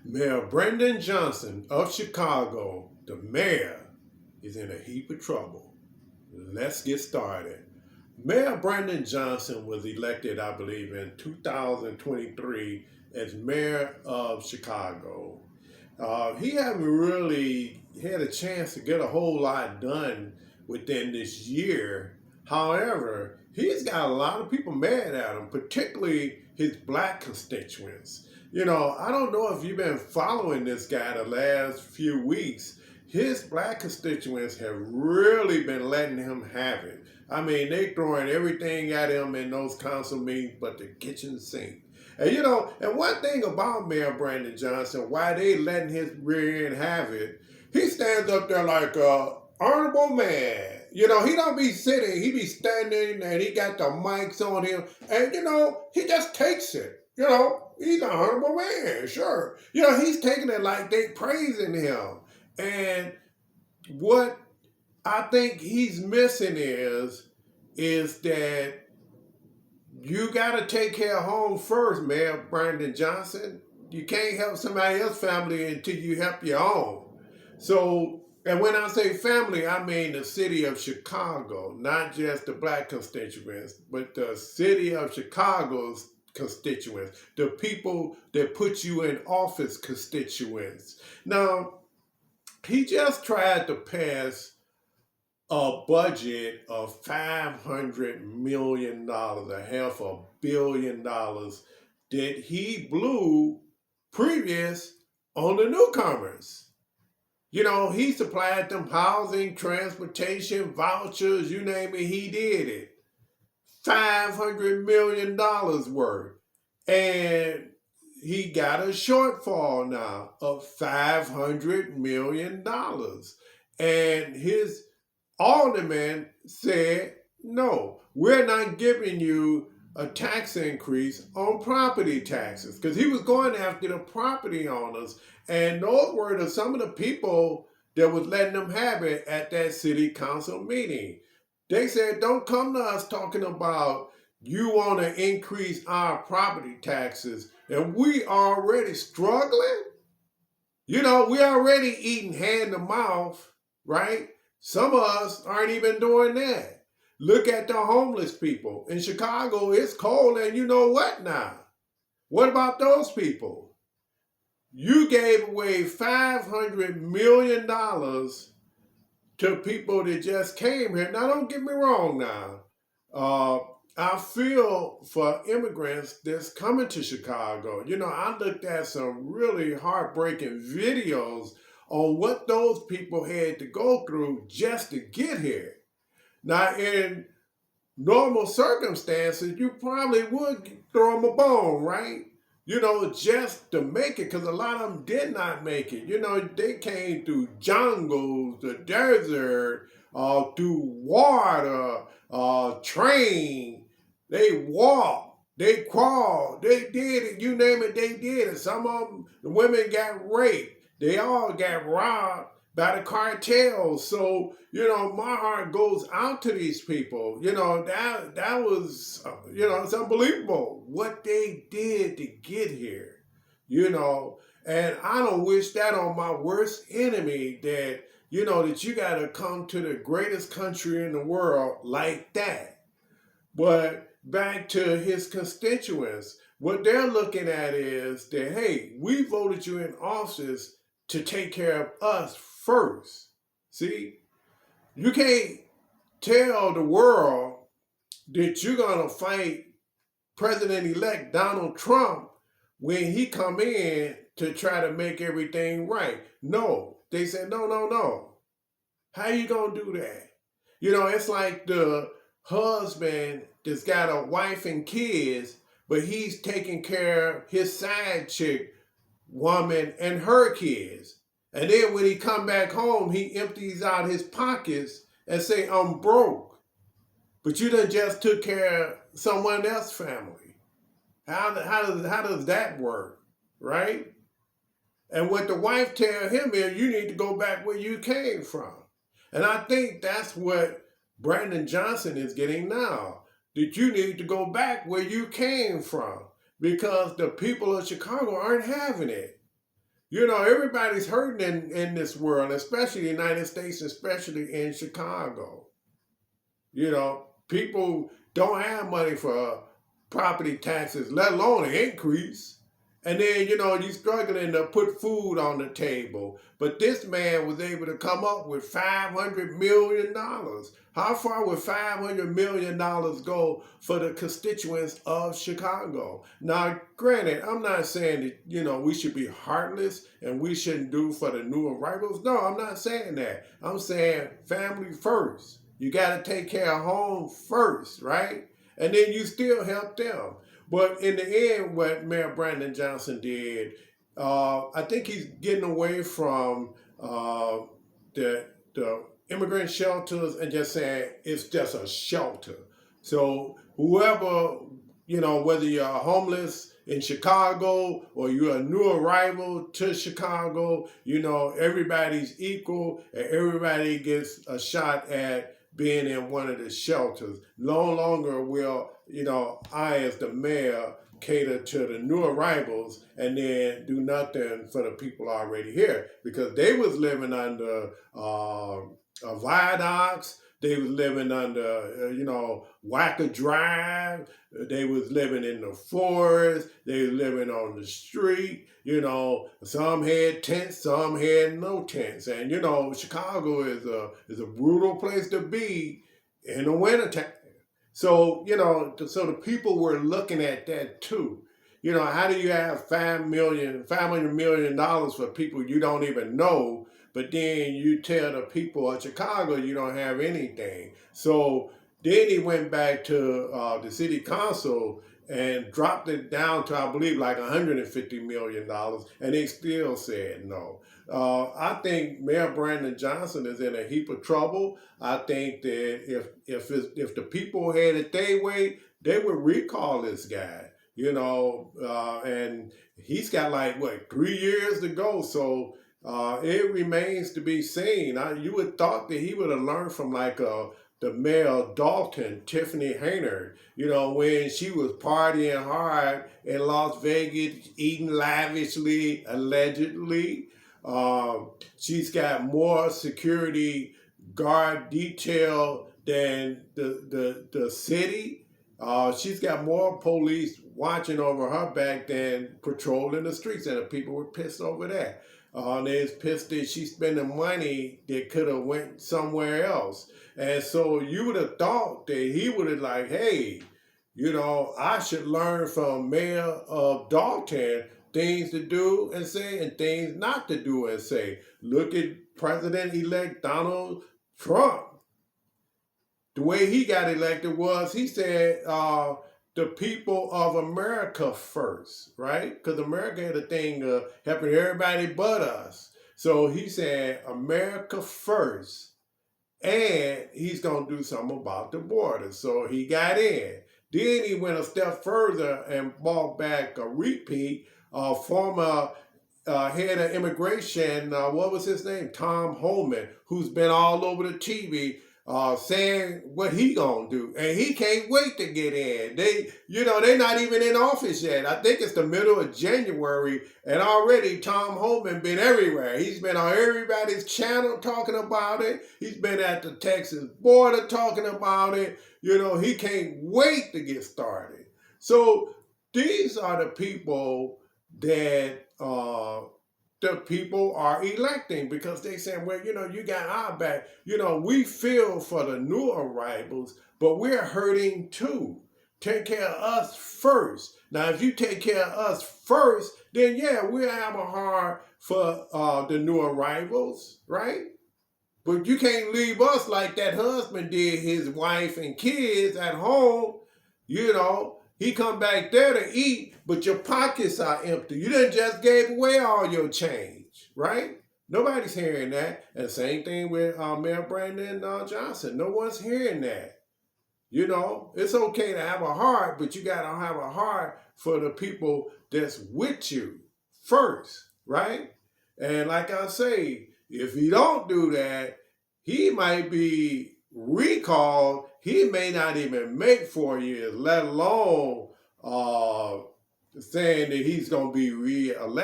Mayor Brandon Johnson of Chicago, the mayor, is in a heap of trouble. Let's get started. Mayor Brandon Johnson was elected, I believe, in 2023 as mayor of Chicago. He hasn't really had a chance to get a whole lot done within this year. However, he's got a lot of people mad at him, particularly his black constituents. I don't know if you've been following this guy the last few weeks. His black constituents have really been letting him have it. I mean, they throwing everything at him in those council meetings but the kitchen sink. And one thing about Mayor Brandon Johnson, why they letting his rear end have it, he stands up there like a honorable man. He don't be sitting, he be standing and he got the mics on him and he just takes it. He's an honorable man, sure. He's taking it like they praising him. And what I think he's missing is that you got to take care of home first, Mayor Brandon Johnson. You can't help somebody else's family until you help your own. So, and when I say family, I mean the city of Chicago, not just the black constituents, but the city of Chicago's constituents, the people that put you in office constituents. Now, he just tried to pass a budget of $500 million, a $500 million that he blew previous on the newcomers. He supplied them housing, transportation, vouchers, you name it, he did it. $500 million worth. And he got a shortfall now of $500 million. And his alderman said, no, we're not giving you a tax increase on property taxes, because he was going after the property owners. And those were some of the people that was letting them have it at that city council meeting. They said, don't come to us talking about you want to increase our property taxes and we already struggling. We already eating hand to mouth, right? Some of us aren't even doing that. Look at the homeless people. In Chicago, it's cold, and you know what now? What about those people? You gave away $500 million to people that just came here. Now, don't get me wrong now. I feel for immigrants that's coming to Chicago. I looked at some really heartbreaking videos on what those people had to go through just to get here. Now, in normal circumstances, you probably would throw them a bone, right? Just to make it, because a lot of them did not make it. They came through jungles, the desert, through water, train. They walked, they crawled, they did it, you name it, they did it. Some of them, the women got raped. They all got robbed by the cartels. So, my heart goes out to these people. That was, it's unbelievable what they did to get here, And I don't wish that on my worst enemy, that, that you got to come to the greatest country in the world like that. But back to his constituents, what they're looking at is that, hey, we voted you in office to take care of us first. See, you can't tell the world that you're going to fight President-elect Donald Trump when he come in to try to make everything right. No, they said, no. How you going to do that? It's like the husband that's got a wife and kids, but he's taking care of his side chick woman and her kids. And then when he come back home, he empties out his pockets and say, I'm broke. But you done just took care of someone else's family. How does that work, right? And what the wife tell him is, you need to go back where you came from. And I think that's what Brandon Johnson is getting now, that you need to go back where you came from, because the people of Chicago aren't having it. Everybody's hurting in this world, especially the United States, especially in Chicago. People don't have money for property taxes, let alone an increase. And then, you're struggling to put food on the table. But this man was able to come up with $500 million. How far would $500 million go for the constituents of Chicago? Now, granted, I'm not saying that, we should be heartless and we shouldn't do for the new arrivals. No, I'm not saying that. I'm saying family first. You got to take care of home first, right? And then you still help them. But in the end, what Mayor Brandon Johnson did, I think he's getting away from the immigrant shelters and just saying it's just a shelter. So whoever, whether you're homeless in Chicago or you're a new arrival to Chicago, everybody's equal and everybody gets a shot at being in one of the shelters. No longer will, I as the mayor cater to the new arrivals and then do nothing for the people already here, because they was living under viaducts. They was living under, Wacker Drive. They was living in the forest. They was living on the street. Some had tents, some had no tents. And, Chicago is a brutal place to be in the wintertime. So, so the people were looking at that too. How do you have $500 million for people you don't even know, but then you tell the people of Chicago you don't have anything? So then he went back to the city council and dropped it down to, I believe, like $150 million, and they still said no. I think Mayor Brandon Johnson is in a heap of trouble. I think that if the people had it their way, they would recall this guy. And he's got 3 years to go. So it remains to be seen. You would thought that he would have learned from the mayor of Dalton, Tiffany Haynard, when she was partying hard in Las Vegas, eating lavishly, allegedly. She's got more security guard detail than the city. She's got more police watching over her back than patrolling the streets, and the people were pissed over that. They was pissed that she's spending money that could have went somewhere else. And so you would have thought that he would have hey, I should learn from Mayor of Dalton things to do and say and things not to do and say. Look at President-elect Donald Trump. The way he got elected was he said the people of America first, right? Because America had a thing of helping everybody but us. So he said America first. And he's going to do something about the border. So he got in. Then he went a step further and brought back a repeat, former head of immigration, what was his name? Tom Homan, who's been all over the TV saying what he gonna do, and he can't wait to get in. They're not even in office yet. I think it's the middle of January, and already Tom Homan been everywhere. He's been on everybody's channel talking about it. He's been at the Texas border talking about it. He can't wait to get started. So these are the people that the people are electing, because they saying, well, you got our back. We feel for the new arrivals, but we're hurting too. Take care of us first. Now, if you take care of us first, then yeah, we'll have a heart for the new arrivals, right? But you can't leave us like that husband did his wife and kids at home. He come back there to eat, but your pockets are empty. You done just gave away all your change, right? Nobody's hearing that. And same thing with Mayor Brandon Johnson. No one's hearing that. It's okay to have a heart, but you got to have a heart for the people that's with you first, right? And like I say, if you don't do that, he might be recalled. He may not even make 4 years, let alone saying that he's going to be re-elected.